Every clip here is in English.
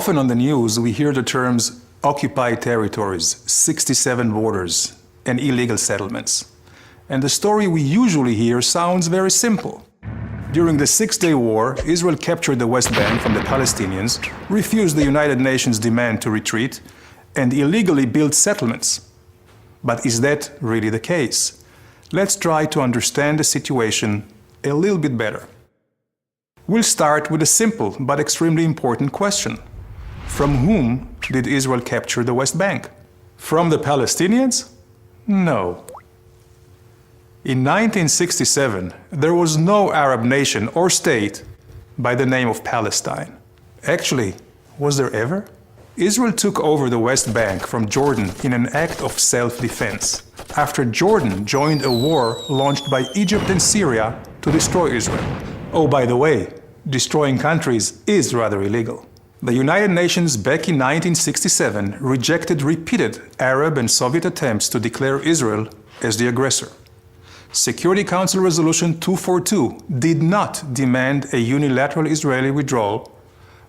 Often on the news we hear the terms occupied territories, 67 borders, and illegal settlements. And the story we usually hear sounds very simple. During the Six-Day War, Israel captured the West Bank from the Palestinians, refused the United Nations' demand to retreat, and illegally built settlements. But is that really the case? Let's try to understand the situation a little bit better. We'll start with a simple but extremely important question. From whom did Israel capture the West Bank? From the Palestinians? No. In 1967, there was no Arab nation or state by the name of Palestine. Actually, was there ever? Israel took over the West Bank from Jordan in an act of self-defense, after Jordan joined a war launched by Egypt and Syria to destroy Israel. Oh, by the way, destroying countries is rather illegal. The United Nations back in 1967 rejected repeated Arab and Soviet attempts to declare Israel as the aggressor. Security Council Resolution 242 did not demand a unilateral Israeli withdrawal.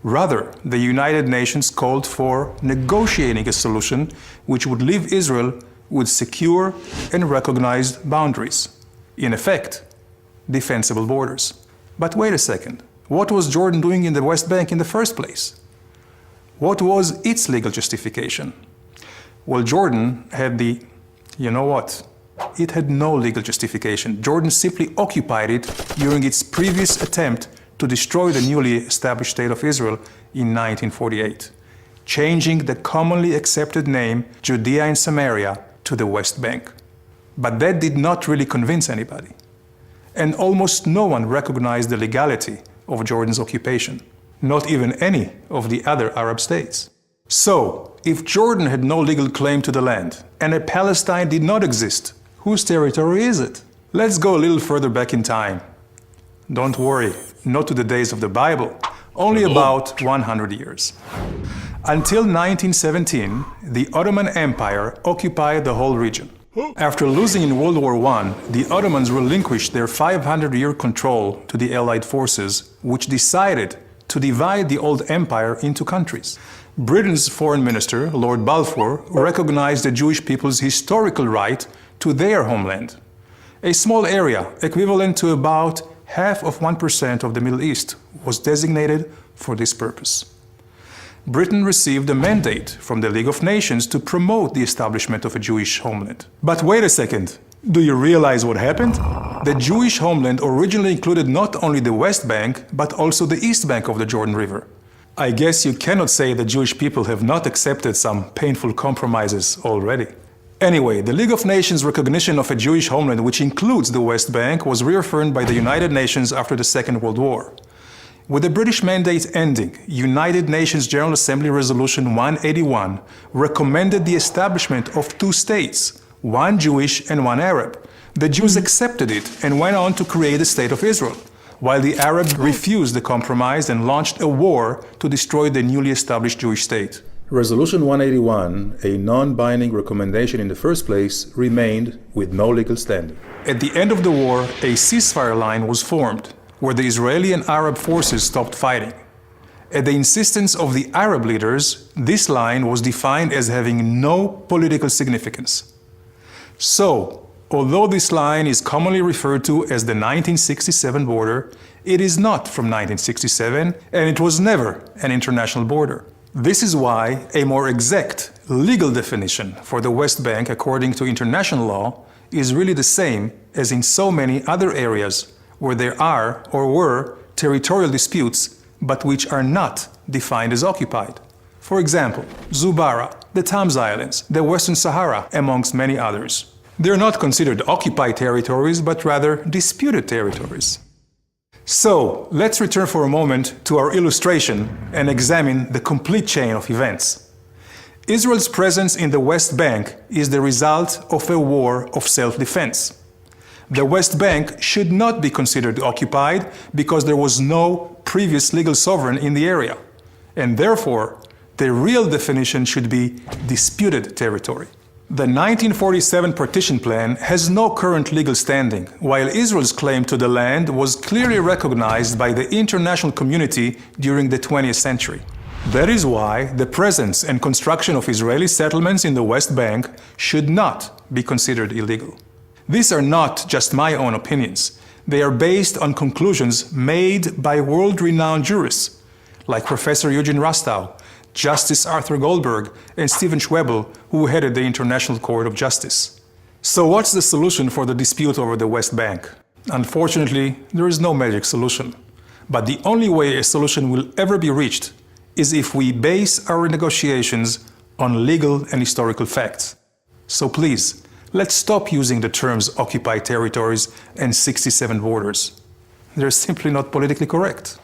Rather, the United Nations called for negotiating a solution which would leave Israel with secure and recognized boundaries. In effect, defensible borders. But wait a second, what was Jordan doing in the West Bank in the first place? What was its legal justification? Well, Jordan had It had no legal justification. Jordan simply occupied it during its previous attempt to destroy the newly established State of Israel in 1948, changing the commonly accepted name Judea and Samaria to the West Bank. But that did not really convince anybody. And almost no one recognized the legality of Jordan's occupation, not even any of the other Arab states. So, if Jordan had no legal claim to the land, and a Palestine did not exist, whose territory is it? Let's go a little further back in time. Don't worry, not to the days of the Bible, only about 100 years. Until 1917, the Ottoman Empire occupied the whole region. After losing in World War I, the Ottomans relinquished their 500-year control to the Allied forces, which decided to divide the old empire into countries. Britain's foreign minister, Lord Balfour, recognized the Jewish people's historical right to their homeland. A small area, equivalent to about 0.5% of the Middle East, was designated for this purpose. Britain received a mandate from the League of Nations to promote the establishment of a Jewish homeland. But wait a second, do you realize what happened? The Jewish homeland originally included not only the West Bank, but also the East Bank of the Jordan River. I guess you cannot say the Jewish people have not accepted some painful compromises already. Anyway, the League of Nations recognition of a Jewish homeland which includes the West Bank was reaffirmed by the United Nations after the Second World War. With the British mandate ending, United Nations General Assembly Resolution 181 recommended the establishment of two states, one Jewish and one Arab. The Jews accepted it and went on to create the State of Israel, while the Arabs refused the compromise and launched a war to destroy the newly established Jewish state. Resolution 181, a non-binding recommendation in the first place, remained with no legal standing. At the end of the war, a ceasefire line was formed, where the Israeli and Arab forces stopped fighting. At the insistence of the Arab leaders, this line was defined as having no political significance. So, although this line is commonly referred to as the 1967 border, it is not from 1967, and it was never an international border. This is why a more exact legal definition for the West Bank, according to international law, is really the same as in so many other areas where there are or were territorial disputes, but which are not defined as occupied. For example, Zubarah, the Tams Islands, the Western Sahara, amongst many others. They're not considered occupied territories, but rather disputed territories. So, let's return for a moment to our illustration and examine the complete chain of events. Israel's presence in the West Bank is the result of a war of self-defense. The West Bank should not be considered occupied because there was no previous legal sovereign in the area, and therefore, the real definition should be disputed territory. The 1947 partition plan has no current legal standing, while Israel's claim to the land was clearly recognized by the international community during the 20th century. That is why the presence and construction of Israeli settlements in the West Bank should not be considered illegal. These are not just my own opinions. They are based on conclusions made by world-renowned jurists like Professor Eugene Rostow, Justice Arthur Goldberg, and Stephen Schwebel, who headed the International Court of Justice. So what's the solution for the dispute over the West Bank? Unfortunately, there is no magic solution. But the only way a solution will ever be reached is if we base our negotiations on legal and historical facts. So please, let's stop using the terms occupied territories and 67 borders. They're simply not politically correct.